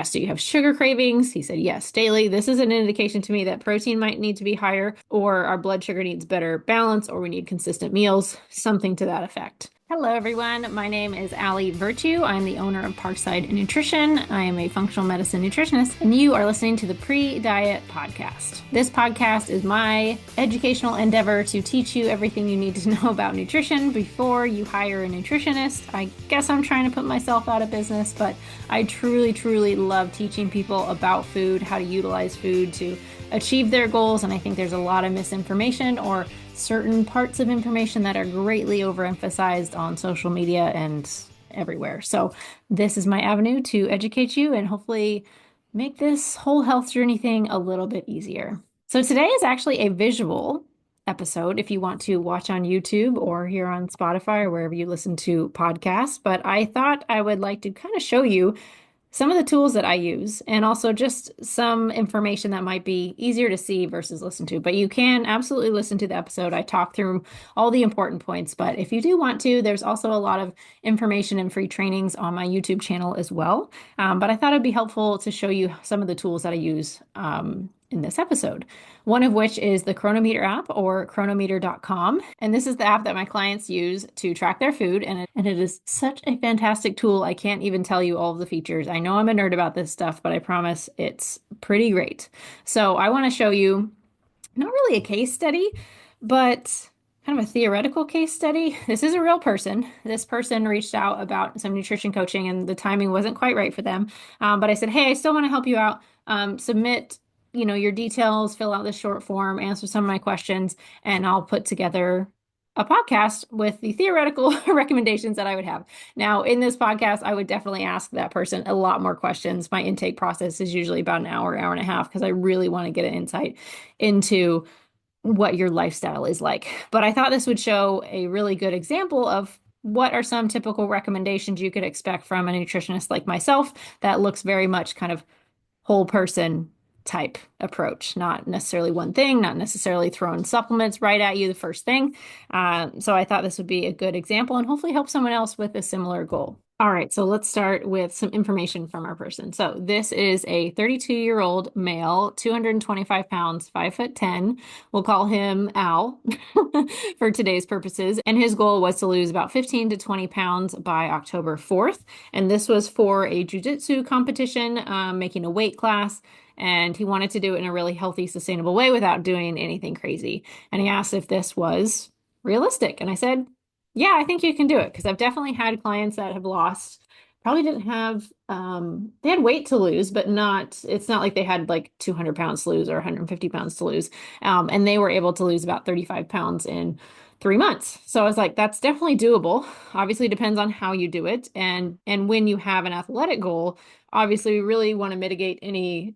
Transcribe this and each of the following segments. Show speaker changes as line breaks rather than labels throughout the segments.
asked, do you have sugar cravings? He said, yes, daily. This is an indication to me that protein might need to be higher, or our blood sugar needs better balance, or we need consistent meals, something to that effect. Hello, everyone. My name is Allie Virtue. I'm the owner of Parkside Nutrition. I am a functional medicine nutritionist, and you are listening to the Pre-Diet Podcast. This podcast is my educational endeavor to teach you everything you need to know about nutrition before you hire a nutritionist. I guess I'm trying to put myself out of business, but I truly, truly love teaching people about food, how to utilize food to achieve their goals. And I think there's a lot of misinformation or certain parts of information that are greatly overemphasized on social media and everywhere. So this is my avenue to educate you and hopefully make this whole health journey thing a little bit easier. So today is actually a visual episode if you want to watch on YouTube or here on Spotify or wherever you listen to podcasts. But I thought I would like to kind of show you some of the tools that I use, and also just some information that might be easier to see versus listen to. But you can absolutely listen to the episode. I talk through all the important points. But if you do want to, there's also a lot of information and free trainings on my YouTube channel as well. But I thought it'd be helpful to show you some of the tools that I use in this episode. One of which is the Chronometer app, or chronometer.com. And this is the app that my clients use to track their food. And it is such a fantastic tool. I can't even tell you all of the features. I know I'm a nerd about this stuff, but I promise it's pretty great. So I want to show you not really a case study, but kind of a theoretical case study. This is a real person. This person reached out about some nutrition coaching and the timing wasn't quite right for them. But I said, hey, I still want to help you out. Submit your details, fill out the short form, answer some of my questions, and I'll put together a podcast with the theoretical recommendations that I would have. Now, in this podcast, I would definitely ask that person a lot more questions. My intake process is usually about an hour, hour and a half, because I really want to get an insight into what your lifestyle is like. But I thought this would show a really good example of what are some typical recommendations you could expect from a nutritionist like myself that looks very much kind of whole person type approach, not necessarily one thing, not necessarily throwing supplements right at you the first thing. So I thought this would be a good example and hopefully help someone else with a similar goal. All right, so let's start with some information from our person. So this is a 32-year-old male, 225 pounds, 5'10". We'll call him Al for today's purposes. And his goal was to lose about 15 to 20 pounds by October 4th. And this was for a jiu-jitsu competition, making a weight class. And he wanted to do it in a really healthy, sustainable way without doing anything crazy. And he asked if this was realistic. And I said, yeah, I think you can do it, because I've definitely had clients that have lost, probably didn't have, they had weight to lose, but it's not like they had like 200 pounds to lose or 150 pounds to lose. And they were able to lose about 35 pounds in 3 months. So I was like, that's definitely doable. Obviously, it depends on how you do it. And when you have an athletic goal, obviously we really want to mitigate any,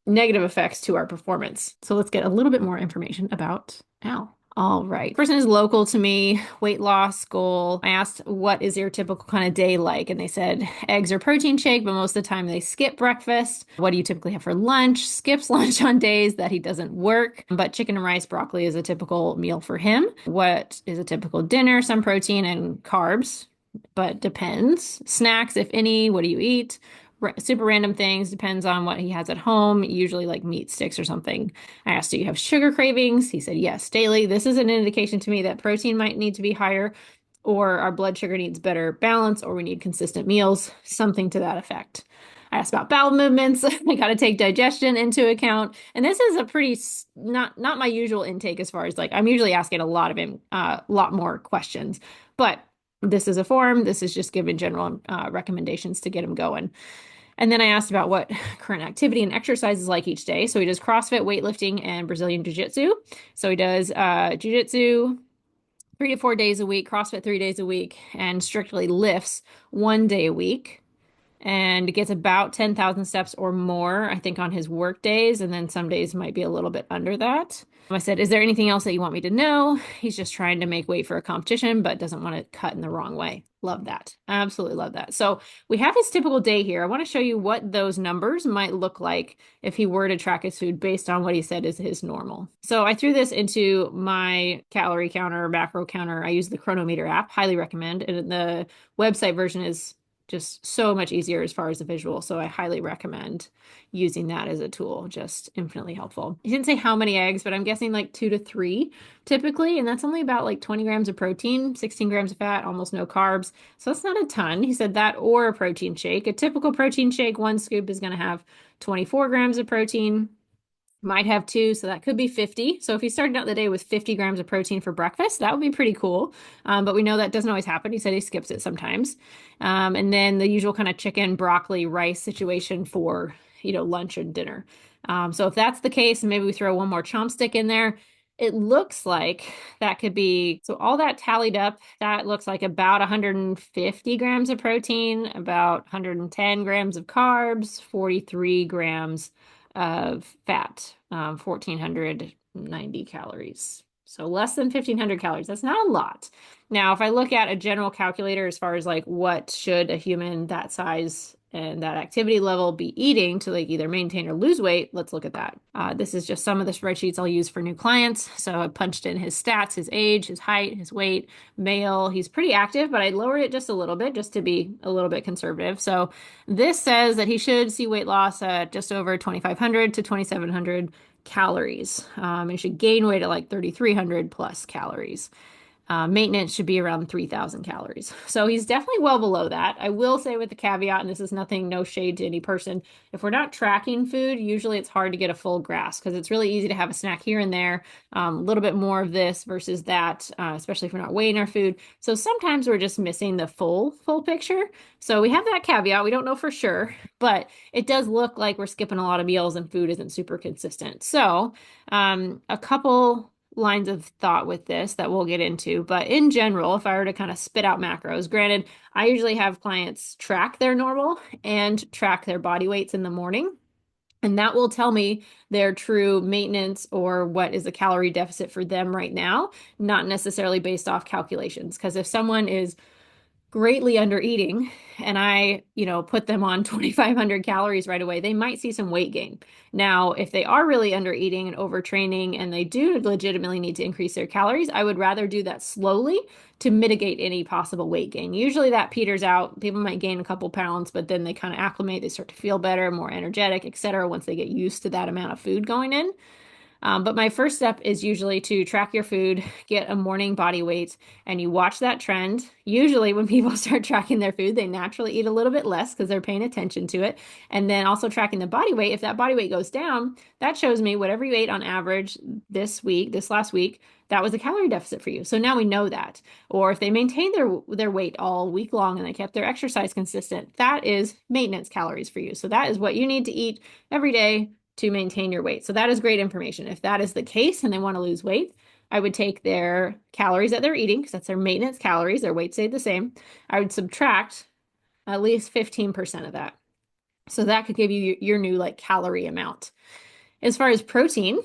negative effects to our performance. So let's get a little bit more information about Al. All right. Person is local to me, weight loss goal. I asked, what is your typical kind of day like? And they said eggs or protein shake, but most of the time they skip breakfast. What do you typically have for lunch? Skips lunch on days that he doesn't work, but chicken and rice, broccoli is a typical meal for him. What is a typical dinner? Some protein and carbs, but depends. Snacks, if any, what do you eat? Super random things, depends on what he has at home, usually like meat sticks or something. I asked, do you have sugar cravings? He said, yes, daily. This is an indication to me that protein might need to be higher, or our blood sugar needs better balance, or we need consistent meals, something to that effect. I asked about bowel movements. I got to take digestion into account. And this is a pretty, not my usual intake, as far as like, I'm usually asking a lot more questions, but this is a form. This is just giving general recommendations to get him going. And then I asked about what current activity and exercise is like each day. So he does CrossFit, weightlifting, and Brazilian Jiu-Jitsu. So he does Jiu-Jitsu 3 to 4 days a week, CrossFit 3 days a week, and strictly lifts 1 day a week. And gets about 10,000 steps or more, I think, on his work days. And then some days might be a little bit under that. I said, is there anything else that you want me to know? He's just trying to make weight for a competition, but doesn't want to cut in the wrong way. Love that. Absolutely love that. So we have his typical day here. I want to show you what those numbers might look like if he were to track his food based on what he said is his normal. So I threw this into my calorie counter, macro counter. I use the Chronometer app, highly recommend. And the website version is just so much easier as far as the visual. So I highly recommend using that as a tool, just infinitely helpful. He didn't say how many eggs, but I'm guessing like 2 to 3 typically. And that's only about like 20 grams of protein, 16 grams of fat, almost no carbs. So that's not a ton. He said that or a protein shake. A typical protein shake, one scoop is going to have 24 grams of protein. Might have two, so that could be 50. So if he started out the day with 50 grams of protein for breakfast, that would be pretty cool. But we know that doesn't always happen. He said he skips it sometimes. And then the usual kind of chicken, broccoli, rice situation for, lunch and dinner. So if that's the case, maybe we throw one more chomp stick in there. It looks like that could be, so all that tallied up, that looks like about 150 grams of protein, about 110 grams of carbs, 43 grams of fat, 1,490 calories. So less than 1,500 calories. That's not a lot. Now, if I look at a general calculator as far as like what should a human that size and that activity level be eating to like either maintain or lose weight, let's look at that. This is just some of the spreadsheets I'll use for new clients. So I punched in his stats, his age, his height, his weight, male. He's pretty active, but I lowered it just a little bit just to be a little bit conservative. So this says that he should see weight loss at just over 2,500 to 2,700 calories. He should gain weight at like 3,300 plus calories. Maintenance should be around 3,000 calories. So he's definitely well below that. I will say with the caveat, and this is nothing, no shade to any person, if we're not tracking food, usually it's hard to get a full grasp because it's really easy to have a snack here and there, a little bit more of this versus that, especially if we're not weighing our food. So sometimes we're just missing the full picture. So we have that caveat. We don't know for sure, but it does look like we're skipping a lot of meals and food isn't super consistent. So a couple lines of thought with this that we'll get into. But in general, if I were to kind of spit out macros, granted, I usually have clients track their normal and track their body weights in the morning. And that will tell me their true maintenance or what is a calorie deficit for them right now, not necessarily based off calculations. Because if someone is greatly under eating and I, put them on 2,500 calories right away, they might see some weight gain. Now, if they are really under eating and overtraining and they do legitimately need to increase their calories, I would rather do that slowly to mitigate any possible weight gain. Usually that peters out. People might gain a couple pounds, but then they kind of acclimate, they start to feel better, more energetic, etc. once they get used to that amount of food going in. But my first step is usually to track your food, get a morning body weight, and you watch that trend. Usually when people start tracking their food, they naturally eat a little bit less because they're paying attention to it. And then also tracking the body weight. If that body weight goes down, that shows me whatever you ate on average this last week, that was a calorie deficit for you. So now we know that. Or if they maintained their weight all week long and they kept their exercise consistent, that is maintenance calories for you. So that is what you need to eat every day to maintain your weight. So that is great information. If that is the case and they want to lose weight, I would take their calories that they're eating, because that's their maintenance calories, their weight stayed the same. I would subtract at least 15% of that. So that could give you your new like calorie amount. As far as protein,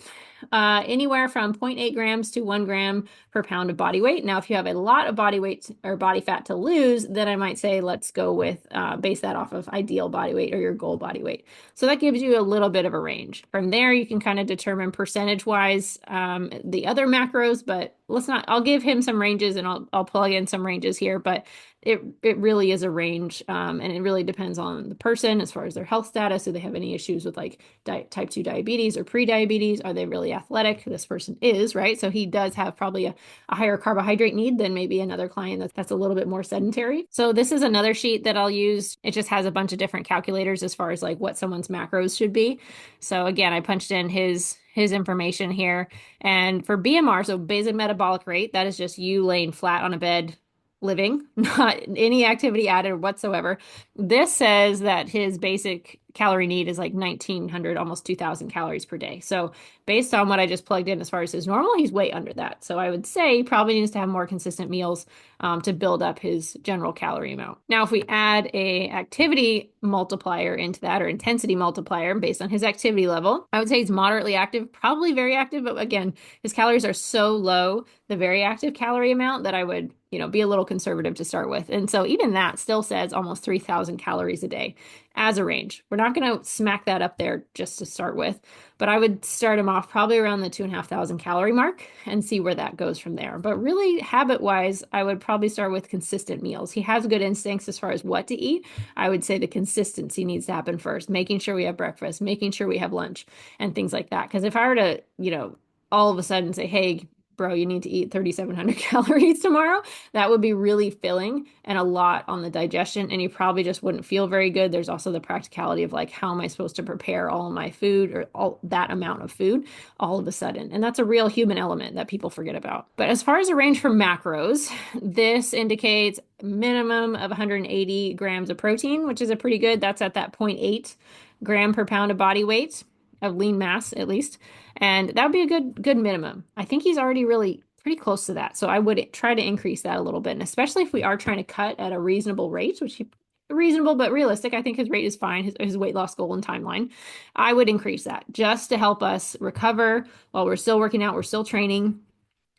anywhere from 0.8 grams to 1 gram per pound of body weight. Now, if you have a lot of body weight or body fat to lose, then I might say let's go with base that off of ideal body weight or your goal body weight. So that gives you a little bit of a range. From there, you can kind of determine percentage-wise the other macros, but I'll give him some ranges and I'll plug in some ranges here, but it really is a range, and it really depends on the person as far as their health status. Do they have any issues with like type 2 diabetes or pre-diabetes? Are they really athletic? This person is, right? So he does have probably a higher carbohydrate need than maybe another client that's a little bit more sedentary. So this is another sheet that I'll use. It just has a bunch of different calculators as far as like what someone's macros should be. So again, I punched in his information here. And for BMR, so basic metabolic rate, that is just you laying flat on a bed living, not any activity added whatsoever. This says that his basic calorie need is like 1,900, almost 2,000 calories per day. So based on what I just plugged in as far as his normal, he's way under that. So I would say he probably needs to have more consistent meals to build up his general calorie amount. Now, if we add a activity multiplier into that, or intensity multiplier based on his activity level, I would say he's moderately active, probably very active, but again, his calories are so low, the very active calorie amount, that I would be a little conservative to start with. And so even that still says almost 3,000 calories a day. as a range. We're not going to smack that up there just to start with, but I would start him off probably around the 2,500 calorie mark and see where that goes from there. But really, habit-wise, I would probably start with consistent meals. He has good instincts as far as what to eat. I would say the consistency needs to happen first, making sure we have breakfast, making sure we have lunch, and things like that. Because if I were to, all of a sudden say, hey, bro, you need to eat 3,700 calories tomorrow, that would be really filling and a lot on the digestion, and you probably just wouldn't feel very good. There's also the practicality of like, how am I supposed to prepare all of my food or all that amount of food all of a sudden? And that's a real human element that people forget about. But as far as a range for macros, this indicates minimum of 180 grams of protein, which is a pretty good. That's at that 0.8 gram per pound of body weight of lean mass, at least. And that would be a good minimum. I think he's already really pretty close to that. So I would try to increase that a little bit. And especially if we are trying to cut at a reasonable rate, which he reasonable but realistic. I think his rate is fine, his weight loss goal and timeline. I would increase that just to help us recover while we're still working out, we're still training,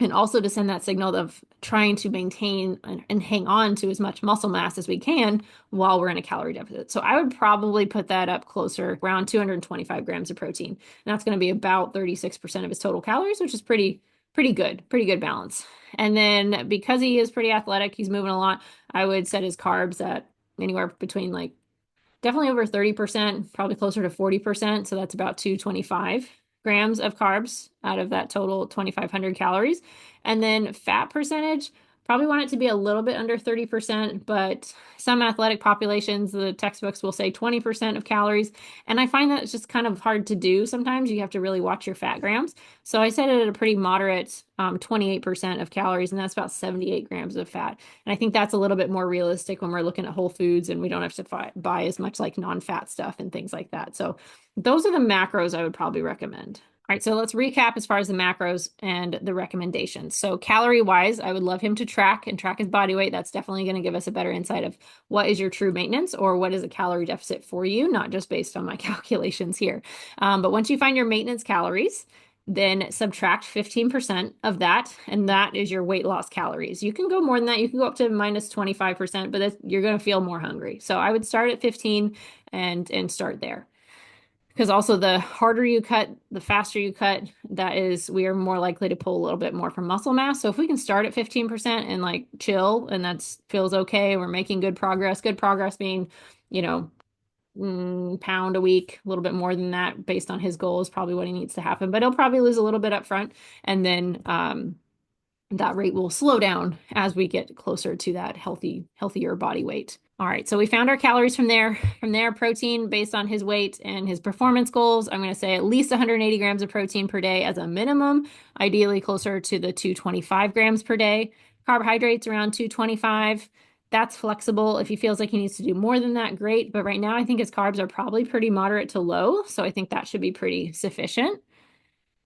and also to send that signal of trying to maintain and hang on to as much muscle mass as we can while we're in a calorie deficit. So I would probably put that up closer, around 225 grams of protein. And that's going to be about 36% of his total calories, which is pretty good balance. And then because he is pretty athletic, he's moving a lot, I would set his carbs at anywhere between like definitely over 30%, probably closer to 40%. So that's about 225 grams of carbs out of that total 2,500 calories. And then fat percentage, probably want it to be a little bit under 30%, but some athletic populations, the textbooks will say 20% of calories. And I find that it's just kind of hard to do sometimes. You have to really watch your fat grams. So I set it at a pretty moderate 28% of calories, and that's about 78 grams of fat. And I think that's a little bit more realistic when we're looking at whole foods and we don't have to buy as much like non-fat stuff and things like that. So those are the macros I would probably recommend. All right, so let's recap as far as the macros and the recommendations. So calorie wise, I would love him to track his body weight. That's definitely going to give us a better insight of what is your true maintenance or what is a calorie deficit for you, not just based on my calculations here. But once you find your maintenance calories, then subtract 15% of that, and that is your weight loss calories. You can go more than that. You can go up to minus 25%, but you're going to feel more hungry. So I would start at 15 and start there. Because also the harder you cut, the faster you cut, we are more likely to pull a little bit more from muscle mass. So if we can start at 15% and like chill, and that feels okay, we're making good progress being, pound a week, a little bit more than that based on his goal is probably what he needs to happen, but he'll probably lose a little bit up front, and then that rate will slow down as we get closer to that healthier body weight. All right, so we found our calories from there. From there, protein based on his weight and his performance goals. I'm going to say at least 180 grams of protein per day as a minimum, ideally closer to the 225 grams per day. Carbohydrates around 225. That's flexible. If he feels like he needs to do more than that, great. But right now, I think his carbs are probably pretty moderate to low. So I think that should be pretty sufficient.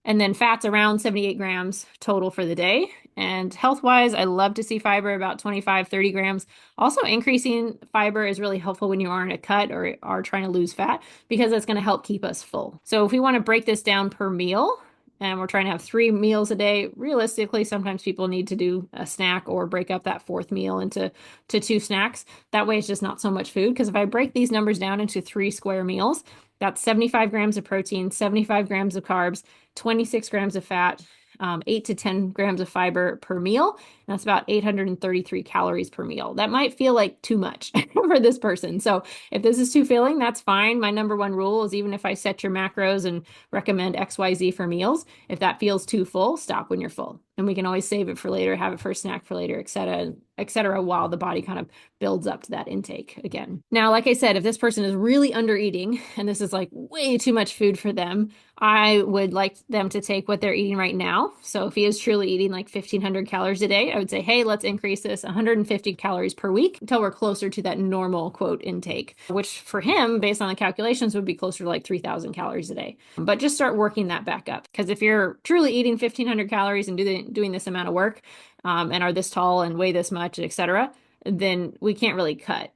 And then fats around 78 grams total for the day. And health-wise, I love to see fiber about 25, 30 grams. Also, increasing fiber is really helpful when you are in a cut or are trying to lose fat, because that's going to help keep us full. So if we want to break this down per meal, and we're trying to have 3 meals a day, realistically, sometimes people need to do a snack or break up that 4th meal into 2 snacks. That way it's just not so much food. Because if I break these numbers down into 3 square meals, that's 75 grams of protein, 75 grams of carbs, 26 grams of fat, 8 to 10 grams of fiber per meal. And that's about 833 calories per meal. That might feel like too much for this person. So if this is too filling, that's fine. My number one rule is, even if I set your macros and recommend XYZ for meals, if that feels too full, stop when you're full. And we can always save it for later, have it for a snack for later, et cetera, while the body kind of builds up to that intake again. Now, like I said, if this person is really under eating and this is like way too much food for them, I would like them to take what they're eating right now. So if he is truly eating like 1,500 calories a day, I would say, hey, let's increase this 150 calories per week until we're closer to that normal quote intake, which for him, based on the calculations, would be closer to like 3,000 calories a day. But just start working that back up. Because if you're truly eating 1,500 calories and doing this amount of work, and are this tall and weigh this much, etc., then we can't really cut.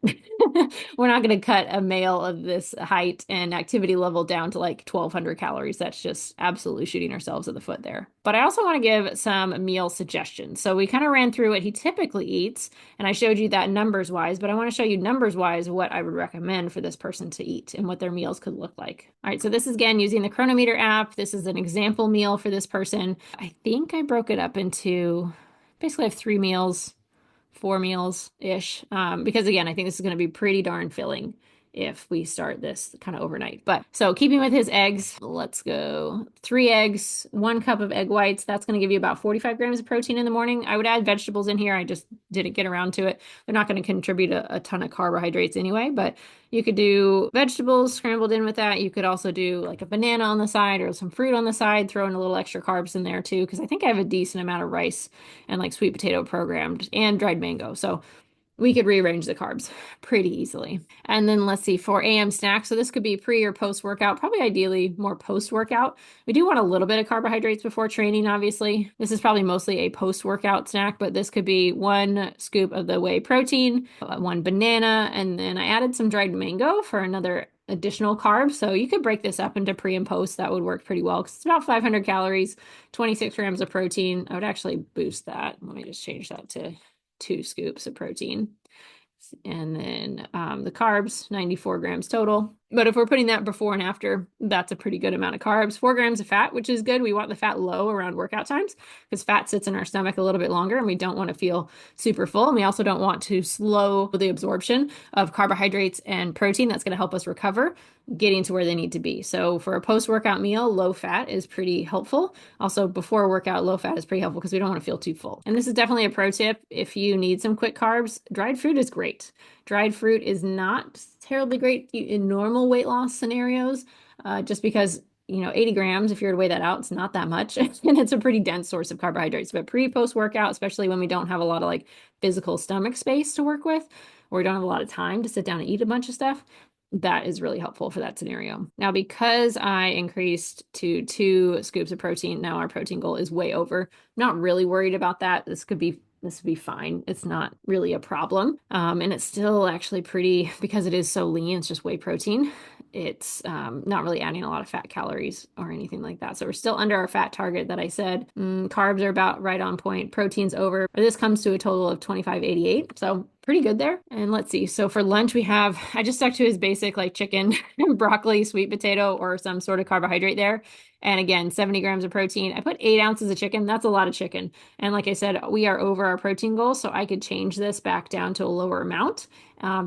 We're not going to cut a male of this height and activity level down to like 1,200 calories. That's just absolutely shooting ourselves in the foot there. But I also want to give some meal suggestions. So we kind of ran through what he typically eats, and I showed you that numbers wise, but I want to show you numbers wise what I would recommend for this person to eat and what their meals could look like. All right, so this is again using the Chronometer app. This is an example meal for this person. I think I broke it up into basically I have 3 meals, 4 meals-ish. Because again, I think this is going to be pretty darn filling if we start this kind of overnight. But so keeping with his eggs, let's go 3 eggs, 1 cup of egg whites. That's going to give you about 45 grams of protein in the morning. I would add vegetables in here. I just didn't get around to it. They're not going to contribute a ton of carbohydrates anyway, but you could do vegetables scrambled in with that. You could also do like a banana on the side or some fruit on the side, throw in a little extra carbs in there too, because I think I have a decent amount of rice and like sweet potato programmed and dried mango. So we could rearrange the carbs pretty easily. And then let's see, for AM snacks. So this could be pre or post workout, probably ideally more post workout. We do want a little bit of carbohydrates before training, obviously. This is probably mostly a post workout snack, but this could be 1 scoop of the whey protein, 1 banana, and then I added some dried mango for another additional carbs. So you could break this up into pre and post. That would work pretty well because it's about 500 calories, 26 grams of protein. I would actually boost that. Let me just change that to 2 scoops of protein. And then the carbs, 94 grams total. But if we're putting that before and after, that's a pretty good amount of carbs. 4 grams of fat, which is good. We want the fat low around workout times because fat sits in our stomach a little bit longer and we don't want to feel super full. And we also don't want to slow the absorption of carbohydrates and protein. That's going to help us recover, getting to where they need to be. So for a post-workout meal, low fat is pretty helpful. Also, before a workout, low fat is pretty helpful because we don't want to feel too full. And this is definitely a pro tip. If you need some quick carbs, dried fruit is great. Dried fruit is not terribly great in normal weight loss scenarios, just because, 80 grams, if you were to weigh that out, it's not that much. And it's a pretty dense source of carbohydrates. But post workout, especially when we don't have a lot of like physical stomach space to work with, or we don't have a lot of time to sit down and eat a bunch of stuff, that is really helpful for that scenario. Now, because I increased to 2 scoops of protein, now our protein goal is way over. I'm not really worried about that. This would be fine. It's not really a problem. And it's still actually pretty, because it is so lean, it's just whey protein. It's not really adding a lot of fat calories or anything like that. So we're still under our fat target that I said. Carbs are about right on point. Protein's over. This comes to a total of 2588. So pretty good there. And let's see. So for lunch, I just stuck to his basic like chicken, broccoli, sweet potato, or some sort of carbohydrate there. And again, 70 grams of protein. I put 8 ounces of chicken. That's a lot of chicken. And like I said, we are over our protein goal. So I could change this back down to a lower amount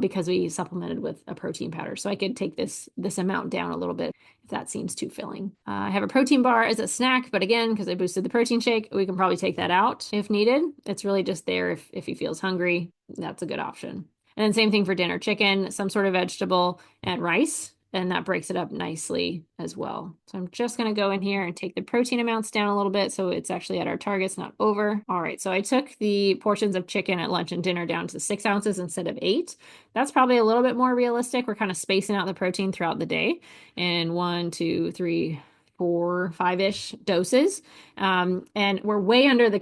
because we supplemented with a protein powder. So I could take this amount down a little bit if that seems too filling. I have a protein bar as a snack, but again, because I boosted the protein shake, we can probably take that out if needed. It's really just there if he feels hungry. That's a good option. And then same thing for dinner, chicken, some sort of vegetable, and rice. And that breaks it up nicely as well. So I'm just going to go in here and take the protein amounts down a little bit so it's actually at our targets, not over. All right, so I took the portions of chicken at lunch and dinner down to 6 ounces instead of 8. That's probably a little bit more realistic. We're kind of spacing out the protein throughout the day in 1, 2, 3, 4, 5-ish doses. And we're way under the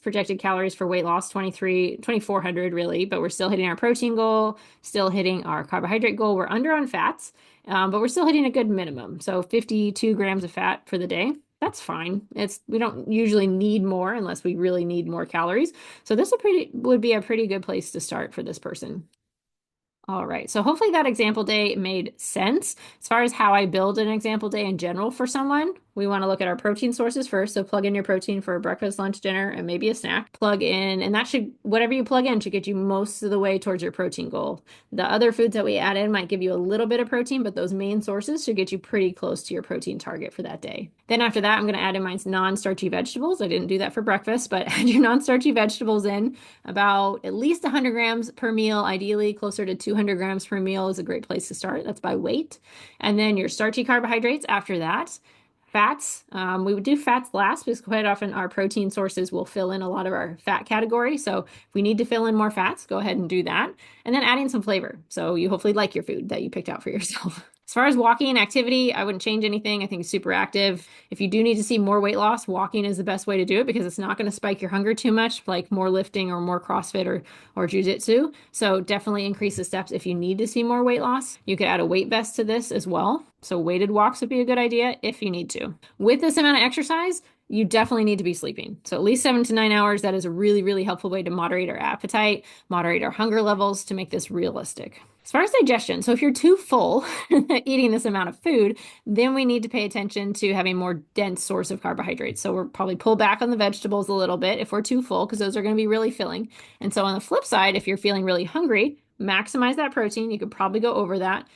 projected calories for weight loss, 2,400 really, but we're still hitting our protein goal, still hitting our carbohydrate goal. We're under on fats, but we're still hitting a good minimum. So 52 grams of fat for the day. That's fine. We don't usually need more unless we really need more calories. So this would be a pretty good place to start for this person. All right, so hopefully that example day made sense. As far as how I build an example day in general for someone, we want to look at our protein sources first. So plug in your protein for breakfast, lunch, dinner, and maybe a snack. Plug in, and whatever you plug in should get you most of the way towards your protein goal. The other foods that we add in might give you a little bit of protein, but those main sources should get you pretty close to your protein target for that day. Then after that, I'm going to add in my non-starchy vegetables. I didn't do that for breakfast, but add your non-starchy vegetables in about at least 100 grams per meal. Ideally, closer to 200 grams per meal is a great place to start. That's by weight. And then your starchy carbohydrates after that. Fats, we would do fats last because quite often our protein sources will fill in a lot of our fat category. So if we need to fill in more fats, go ahead and do that. And then adding some flavor. So you hopefully like your food that you picked out for yourself. As far as walking activity, I wouldn't change anything. I think it's super active. If you do need to see more weight loss, walking is the best way to do it because it's not going to spike your hunger too much, like more lifting or more CrossFit or jiu-jitsu. So definitely increase the steps if you need to see more weight loss. You could add a weight vest to this as well. So weighted walks would be a good idea if you need to. With this amount of exercise, you definitely need to be sleeping. So at least 7 to 9 hours, that is a really, really helpful way to moderate our appetite, moderate our hunger levels to make this realistic. As far as digestion, so if you're too full eating this amount of food, then we need to pay attention to having more dense source of carbohydrates. So we're probably pull back on the vegetables a little bit if we're too full, because those are going to be really filling. And so on the flip side, if you're feeling really hungry, maximize that protein. You could probably go over that.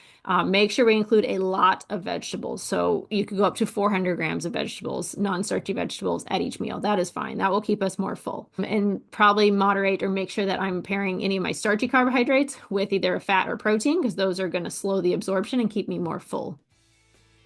Make sure we include a lot of vegetables. So you could go up to 400 grams of vegetables, non-starchy vegetables at each meal. That is fine. That will keep us more full. And probably moderate or make sure that I'm pairing any of my starchy carbohydrates with either a fat or protein, because those are going to slow the absorption and keep me more full.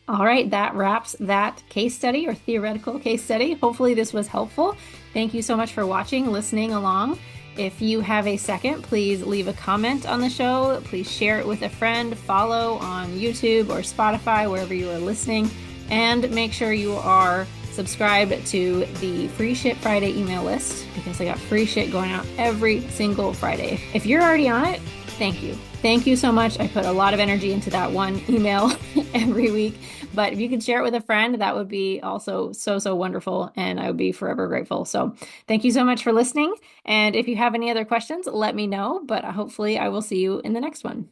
All right, that wraps that case study or theoretical case study. Hopefully this was helpful. Thank you so much for watching, listening along. If you have a second, please leave a comment on the show. Please share it with a friend, follow on YouTube or Spotify, wherever you are listening, and make sure you are subscribed to the Free Shit Friday email list because I got free shit going out every single Friday. If you're already on it, thank you. Thank you so much. I put a lot of energy into that one email every week. But if you could share it with a friend, that would be also so wonderful. And I would be forever grateful. So thank you so much for listening. And if you have any other questions, let me know. But hopefully I will see you in the next one.